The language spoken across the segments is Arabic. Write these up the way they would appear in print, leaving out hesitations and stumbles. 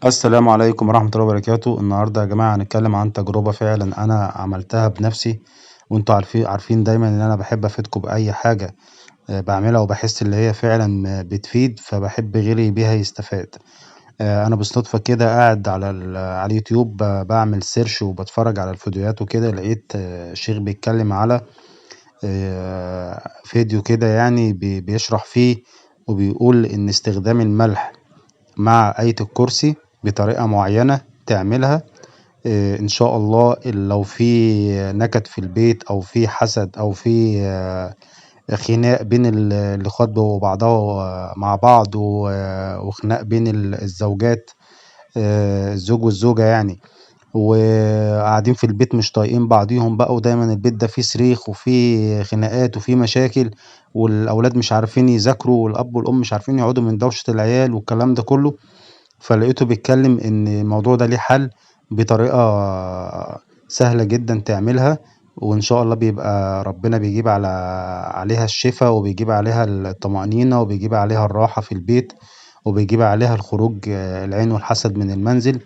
السلام عليكم ورحمة الله وبركاته. النهاردة يا جماعة هنتكلم عن تجربة فعلا أنا عملتها بنفسي، وأنتوا عارفين دايما إن أنا بحب أفيدكم بأي حاجة بعملها وبحس إن هي فعلا بتفيد، فبحب غيري بيها يستفاد. أنا بالصدفة كده قاعد على اليوتيوب بعمل سيرش وبتفرج على الفيديوهات وكده، لقيت شيخ بيتكلم على فيديو كده، يعني بيشرح فيه وبيقول إن استخدام الملح مع آية الكرسي بطريقة معينة تعملها، إن شاء الله لو في نكد في البيت أو في حسد أو في خناق بين الإخوات وبعضها مع بعض، وخناق بين الزوجات، الزوج والزوجة يعني، وقاعدين في البيت مش طايقين بعضيهم بقى، ودايما البيت ده فيه صريخ وفيه خناقات وفيه مشاكل، والأولاد مش عارفين يذاكروا والأب والأم مش عارفين يقعدوا من دوشة العيال والكلام ده كله. فلقيته بيتكلم إن الموضوع ده ليه حل بطريقة سهلة جدا تعملها، وإن شاء الله بيبقى ربنا بيجيب عليها الشفاء، وبيجيب عليها الطمأنينة، وبيجيب عليها الراحة في البيت، وبيجيب عليها الخروج العين والحسد من المنزل،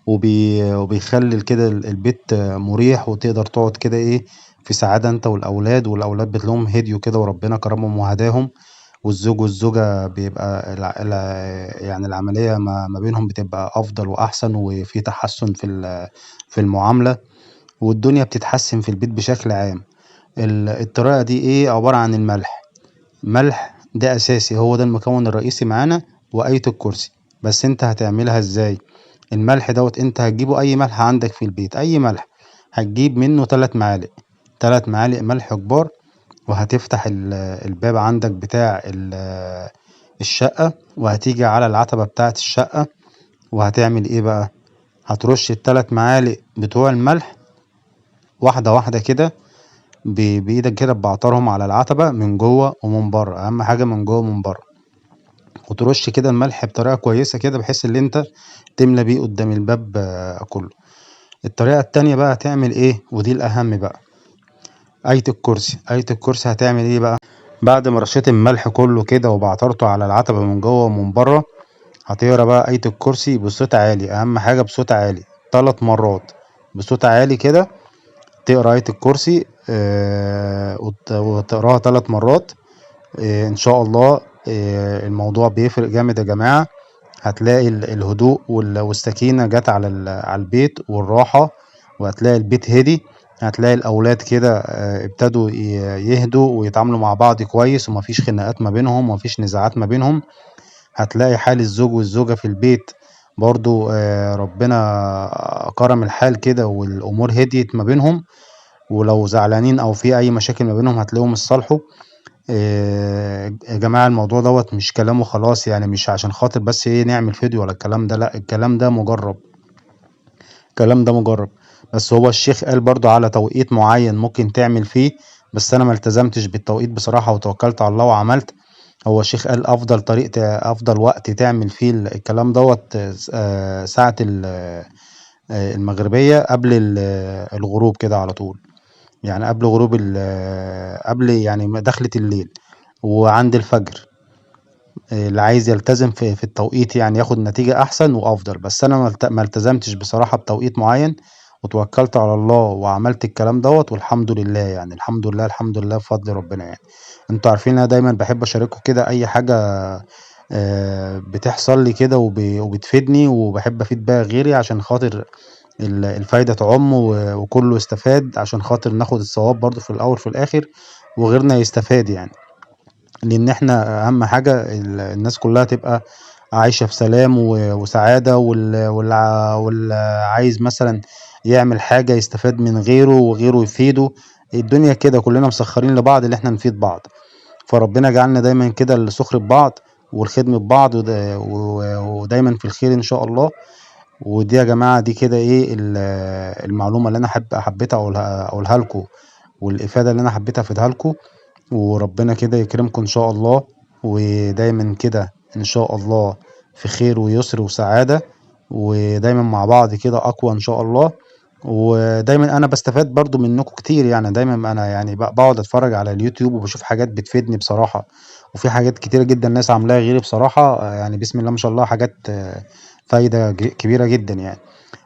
وبيخلي كده البيت مريح، وتقدر تقعد كده ايه في سعادة انت والأولاد بتلاقيهم هديوا كده وربنا كرمهم وهداهم، والزوج والزوجة بيبقى يعني العملية ما بينهم بتبقى أفضل وأحسن، وفي تحسن في المعاملة، والدنيا بتتحسن في البيت بشكل عام. الطريقة دي إيه؟ عبارة عن الملح. ملح ده أساسي، هو ده المكون الرئيسي معانا، وآية الكرسي. بس أنت هتعملها إزاي؟ الملح دوت أنت هتجيبه أي ملح عندك في البيت، أي ملح، هتجيب منه 3 معالق، 3 معالق ملح كبار، وهتفتح الباب عندك بتاع الشقة، وهتيجي على العتبة بتاعة الشقة، وهتعمل ايه بقى؟ هترش ال3 معالق بتوع الملح واحدة واحدة كده، بإيدك كده بعطرهم على العتبة من جوه ومن بره، أهم حاجة من جوه ومن بره، وترش كده الملح بطريقة كويسة كده، بحيث ان انت تملى بيه قدام الباب كله. الطريقة التانية بقى هتعمل ايه، ودي الأهم بقى؟ آية الكرسي هتعمل ايه بقى؟ بعد ما رشيت الملح كله كده وبعترته على العتبة من جوه ومن بره، هتقرا بقى آية الكرسي بصوت عالي، أهم حاجة بصوت عالي 3 مرات، بصوت عالي كده. تقرا آية الكرسي وتقراها 3 مرات. إن شاء الله الموضوع بيفرق جامد يا جماعة. هتلاقي الهدوء والسكينة جت على البيت والراحة، وهتلاقي البيت هدي. هتلاقي الأولاد كده ابتدوا يهدوا ويتعاملوا مع بعض كويس، ومفيش خناقات ما بينهم ومفيش نزاعات ما بينهم. هتلاقي حال الزوج والزوجة في البيت برضو ربنا كرم الحال كده، والأمور هديت ما بينهم، ولو زعلانين أو في أي مشاكل ما بينهم هتلاقيهم اتصالحوا. يا جماعة الموضوع دوت مش كلام وخلاص، يعني مش عشان خاطر بس ايه نعمل فيديو ولا الكلام ده، لا، الكلام ده مجرب، الكلام ده مجرب. بس هو الشيخ قال برضو على توقيت معين ممكن تعمل فيه، بس انا ما التزمتش بالتوقيت بصراحة، وتوكلت على الله وعملت. هو الشيخ قال افضل طريقة، افضل وقت تعمل فيه الكلام دوت ساعة المغربية، قبل الغروب كده على طول، يعني قبل غروب قبل يعني دخلة الليل وعند الفجر. اللي عايز يلتزم في التوقيت يعني ياخد نتيجة أحسن وأفضل، بس أنا ما التزمتش بصراحة بتوقيت معين، وتوكلت على الله وعملت الكلام دوت، والحمد لله، يعني الحمد لله الحمد لله بفضل ربنا يعني. انتوا عارفين انا دايما بحب اشارككم كده اي حاجة بتحصل لي كده وبتفيدني، وبحب افيد بيها غيري عشان خاطر الفايدة تعم وكله يستفاد، عشان خاطر ناخد الصواب برضو في الاول في الاخر، وغيرنا يستفاد يعني. لان احنا اهم حاجة الناس كلها تبقى عايشة في سلام وسعادة، واللي عايز مثلا يعمل حاجة يستفاد من غيره وغيره يفيده. الدنيا كده كلنا مسخرين لبعض اللي احنا نفيد بعض، فربنا جعلنا دايما كده لسخر ببعض والخدمة ببعض، ودايما في الخير ان شاء الله. ودي يا جماعة دي كده ايه المعلومة اللي انا حبيت اقولها لكم، والافادة اللي انا حبيت افيدها لكم. وربنا كده يكرمكم ان شاء الله، ودايما كده ان شاء الله في خير ويسر وسعادة، ودايما مع بعض كده اقوى ان شاء الله. ودايما انا بستفاد برضو منكم كتير، يعني دايما انا يعني بقعد اتفرج على اليوتيوب وبشوف حاجات بتفيدني بصراحة، وفي حاجات كتيرة جدا ناس عاملاها غيري بصراحة، يعني بسم الله ما شاء الله، حاجات فايدة كبيرة جدا يعني.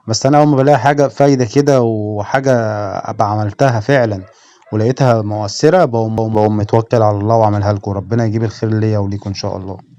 بس انا اول ما بلاقي حاجة فايدة كده وحاجة ابقى عملتها فعلا ولقيتها مؤثرة، بقوم متوكل على الله واعملها لكم، ربنا يجيب الخير ليا وليكم ان شاء الله.